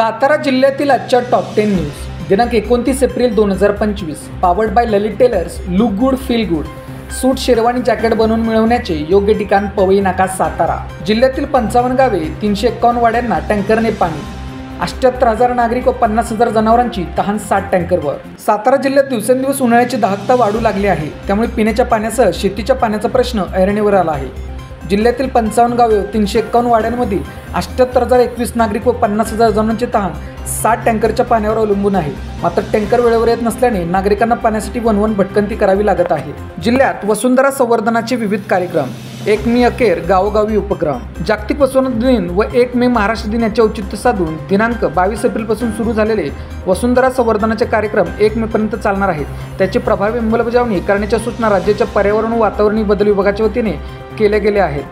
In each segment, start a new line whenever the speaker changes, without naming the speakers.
सातारा जिल्ह्यातील आजच्या top 10 news दिनांक 29 April 2025 powered by Lalit Tailors. Look good feel good. Suit sherwani jacket बनवून मिळवण्याचे योग्य ठिकाण पवई नाका सातारा. जिल्ह्यातील 55 गावे 351 वाड्यांना टँकरने पाणी. 78,000 नागरिक व 50,000 जनावरांची तहान 60 टँकरवर. सातारा जिल्ह्यात दिवसेंदिवस उन्हाळ्याची दाहकता वाढू लागली आहे. त्यामुळे पिण्याच्या पाण्यासह शेतीच्या पाण्याचा प्रश्न ऐरणीवर आला आहे. जिल्ह्यातील 55 गावे 351 वाड्यांमधील 78,021 नागरिक व 50,000 जणांची तहान 60 टँकरच्या पाण्यावर अवलंबून आहे. मात्र टँकर वेळेवर येत नसल्याने नागरिकांना पाण्यासाठी वनवन भटकंती करावी लागत आहे. जिल्ह्यात वसुंधरा संवर्धनाचे विविध कार्यक्रम. 1 मे अखेर गावोगावी उपक्रम. जागतिक वसुंधरा दिन व 1 मे महाराष्ट्र दिन याचे औचित्य साधून दिनांक 22 एप्रिलपासून सुरू झालेले वसुंधरा संवर्धनाचे कार्यक्रम 1 मे पर्यंत चालणार आहेत. त्याची प्रभावी अंमलबजावणी करण्याच्या सूचना राज्याच्या पर्यावरण व वातावरण बदल विभागाच्या वतीने केले गेले आहेत.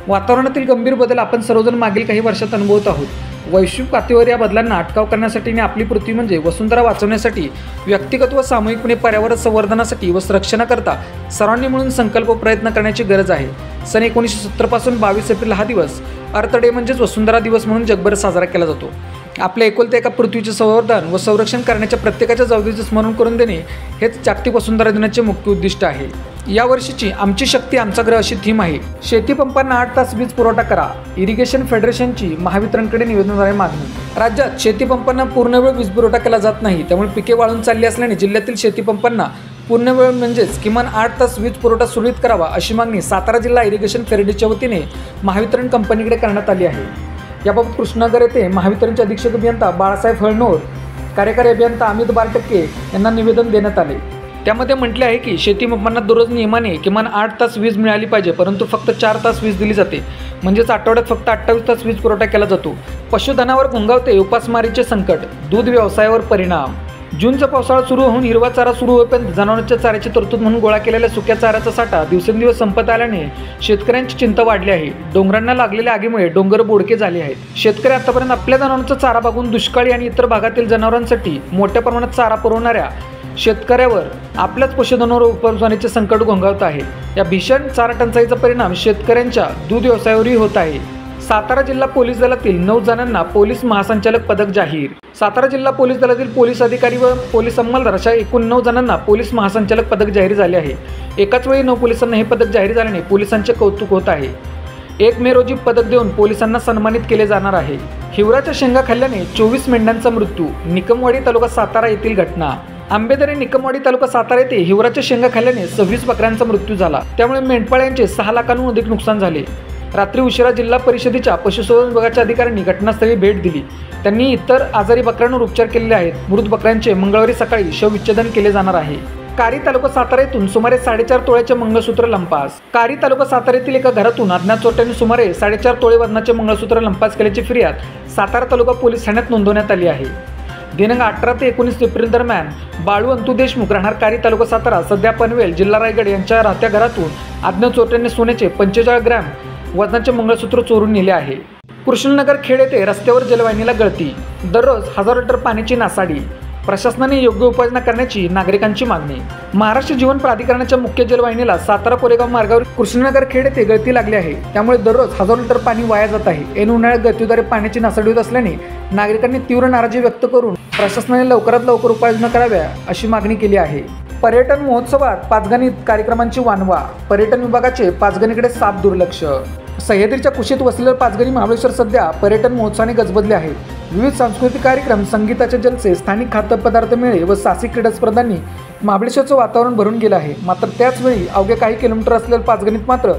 वातावरणातील गंभीर बदल आपण सर्वजण मागील काही वर्षात अनुभवत आहोत. वैश्विक पातळीवर या बदलांना अटकाव करण्यासाठी आणि आपली पृथ्वी म्हणजे वसुंधरा वाचवण्यासाठी व्यक्तिगत व सामूहिकपणे पर्यावरण संवर्धनासाठी व संरक्षणाकरता सर्वांनी मिळून संकल्प प्रयत्न करण्याची गरज आहे. सन 1970 पासून 22 एप्रिल हा दिवस अर्थ डे म्हणजेच वसुंधरा दिवस म्हणून जगभर साजरा केला जातो. आपल्या एकुलत्या एका पृथ्वीचे संवर्धन व संरक्षण करण्याच्या प्रत्येकाच्या जबाबदारीचे स्मरण करून देणे हेच जागतिक वसुंधरा दिनाचे मुख्य उद्दिष्ट आहे. या वर्षीची आमची शक्ती आमचा ग्रह अशी थीम आहे. शेती पंपांना 8 तास वीज पुरवठा करा. इरिगेशन फेडरेशनची महावितरणकडे निवेदनाद्वारे मागणी. राज्यात शेती पंपांना पूर्णवेळ वीज पुरवठा केला जात नाही. त्यामुळे पिके वाळून चालली असल्याने जिल्ह्यातील शेती पंपांना पूर्णवेळ म्हणजेच किमान 8 तास वीज पुरवठा सुरळीत करावा अशी मागणी सातारा जिल्हा इरिगेशन फेडरेशनच्या वतीने महावितरण कंपनीकडे करण्यात आली आहे. याबाबत कृष्णनगर येथे महावितरणचे अधीक्षक अभियंता बाळासाहेब हळनोर, कार्यकारी अभियंता अमित बारटक्के यांना निवेदन देण्यात आले. त्यामध्ये म्हटले आहे की शेती पंपांना दररोज नियमाने किमान 8 तास वीज मिळाली पाहिजे, परंतु फक्त 4 तास वीज दिली जाते. म्हणजेच आठवड्यात फक्त 28 तास वीज पुरवठा केला जातो. पशुधनावर घोंगावते उपासमारीचे संकट. दूध व्यवसायावर परिणाम. जूनचा पावसाळा सुरू होऊन हिरवा चारा सुरू होईपर्यंत जनावरांच्या चाऱ्याची तरतूद म्हणून गोळा केलेल्या सुक्या चाऱ्याचा साठा दिवसेंदिवस संपत आल्याने शेतकऱ्यांची चिंता वाढली आहे. डोंगरांना लागलेल्या आगीमुळे डोंगर बोडके झाले आहेत. शेतकरी आतापर्यंत आपल्या जनावरांचा चारा बघून दुष्काळी आणि इतर भागातील जनावरांसाठी मोठ्या प्रमाणात चारा पुरवणाऱ्या शेतकऱ्यावर आपल्याच पशुधनावर उपस्मारीचे संकट घोंगावत आहे. या भीषण चारा टंचाईचा परिणाम शेतकऱ्यांच्या दूध व्यवसायावरही होत आहे. सातारा जिल्हा पोलीस दलातील 9 जणांना पोलीस महासंचालक पदक जाहीर. सातारा जिल्हा पोलीस दलातील पोलीस अधिकारी व पोलीस अंमलदार अशा एकूण 9 जणांना पोलीस महासंचालक पदक जाहीर झाले आहे. एकाच वेळी 9 पोलिसांना हे पदक जाहीर झाल्याने पोलिसांचे कौतुक होत आहे. 1 मे रोजी पदक देऊन पोलिसांना सन्मानित केले जाणार आहे. हिवराच्या शेंगा खाल्ल्याने 24 मेंढ्यांचा मृत्यू. निकमवाडी तालुका सातारा येथील घटना. आंबेदरे निकमवाडी तालुका सातारा येथे हिवराच्या शेंगा खाल्ल्याने 26 बकऱ्यांचा मृत्यू झाला. त्यामुळे मेंढपाळ्यांचे 6 लाखांहून अधिक नुकसान झाले. रात्री उशिरा जिल्हा परिषदेच्या पशुसंवर्धन विभागाच्या अधिकाऱ्यांनी घटनास्थळी भेट दिली. त्यांनी इतर आजारी बकऱ्यांवर उपचार केलेले आहेत. मृत बकऱ्यांचे मंगळवारी सकाळी शवविच्छेदन केले जाणार आहे. कारी तालुका सातारा येथून सुमारे 4.5 तोळ्याचे मंगळसूत्र लंपास. कारी तालुका सातारा येथील एका घरातून अज्ञात चोरट्यांनी सुमारे 4.5 तोळे वजनाचे मंगळसूत्र लंपास केल्याची फिर्याद सातारा तालुका पोलीस ठाण्यात नोंदवण्यात आली आहे. दिनांक 18 ते 19 एप्रिल दरम्यान बाळू अंतू देशमुख राहणार कारी तालुका सातारा सध्या पनवेल जिल्हा रायगड यांच्या राहत्या घरातून अज्ञात चोरट्यांनी सोन्याचे 45 ग्रॅम वजनाचे मंगळसूत्र चोरून नेले आहे. कृष्णनगर खेड येथे रस्त्यावर जलवाहिनीला गळती. दररोज हजारो लिटर पाण्याची नासाडी. प्रशासनाने योग्य उपाययोजना करण्याची नागरिकांची मागणी. महाराष्ट्र जीवन प्राधिकरणाच्या मुख्य जलवाहिनीला सातारा कोरेगाव मार्गावर कृष्णनगर खेड येथे गळती लागली आहे. त्यामुळे दररोज हजारो लिटर पाणी वाया जात आहे. ऐन उन्हाळ्यात गळतीद्वारे पाण्याची नासाडी होत असल्याने नागरिकांनी तीव्र नाराजी व्यक्त करून प्रशासनाने लवकरात लवकर उपाययोजना कराव्या अशी मागणी केली आहे. पर्यटन महोत्सवात पाचगणी कार्यक्रमांची वानवा. पर्यटन विभागाचे पाचगणीकडे साफ दुर्लक्ष. सह्याद्रीच्या कुशीत वसलेले पाचगणी महाबळेश्वर सध्या पर्यटन महोत्सवाने गजबजले आहे. विविध सांस्कृतिक कार्यक्रम, संगीताचे जलसे, स्थानिक खाद्यपदार्थ मेळे व साहसी क्रीडा स्पर्धांनी महाबळेश्वरचं वातावरण भरून गेलं आहे. मात्र त्याचवेळी अवघ्या काही किलोमीटर असलेल्या पाचगणीत मात्र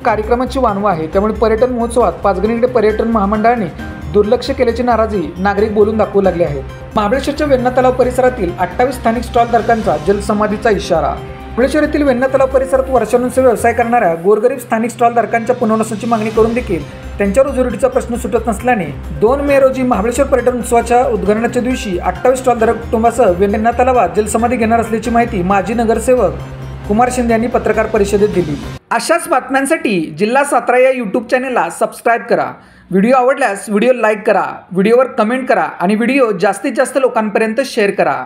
कार्यक्रमाची वानवा आहे. त्यामुळे पर्यटन महोत्सवात पाचगणीकडे पर्यटन महामंडळाने दुर्लक्ष केल्याची नाराजी नागरिक बोलून दाखवू लागले आहेत. महाबळेश्वरच्या वेण्णा तलाव परिसरातील 28 स्थानिक स्टॉल धारकांचा जलसमाधीचा इशारा. महाबळेश्वर येथील वेण्णा तलाव परिसरात वर्षानुवर्षे व्यवसाय करणाऱ्या गोरगरीब स्थानिक स्टॉल धारकांच्या पुनर्वसनाची मागणी करून देखील त्यांच्या रोजीरोटीचा प्रश्न सुटत नसल्याने 2 मे रोजी महाबळेश्वर पर्यटन उत्सवाच्या उद्घाटनाच्या दिवशी 28 स्टॉल धारक कुटुंबासह वेण्णा तलावात जलसमाधी घेणार असल्याची माहिती माजी नगरसेवक कुमार शिंदे यांनी पत्रकार परिषदेत दिली. अशाच बातम्यांसाठी जिल्हा सातारा या यूट्यूब चॅनेलला सबस्क्राईब करा. व्हिडिओ आवडल्यास व्हिडिओ लाईक करा, व्हिडिओवर कमेंट करा आणि व्हिडिओ जास्तीत जास्त लोकांपर्यंत शेअर करा.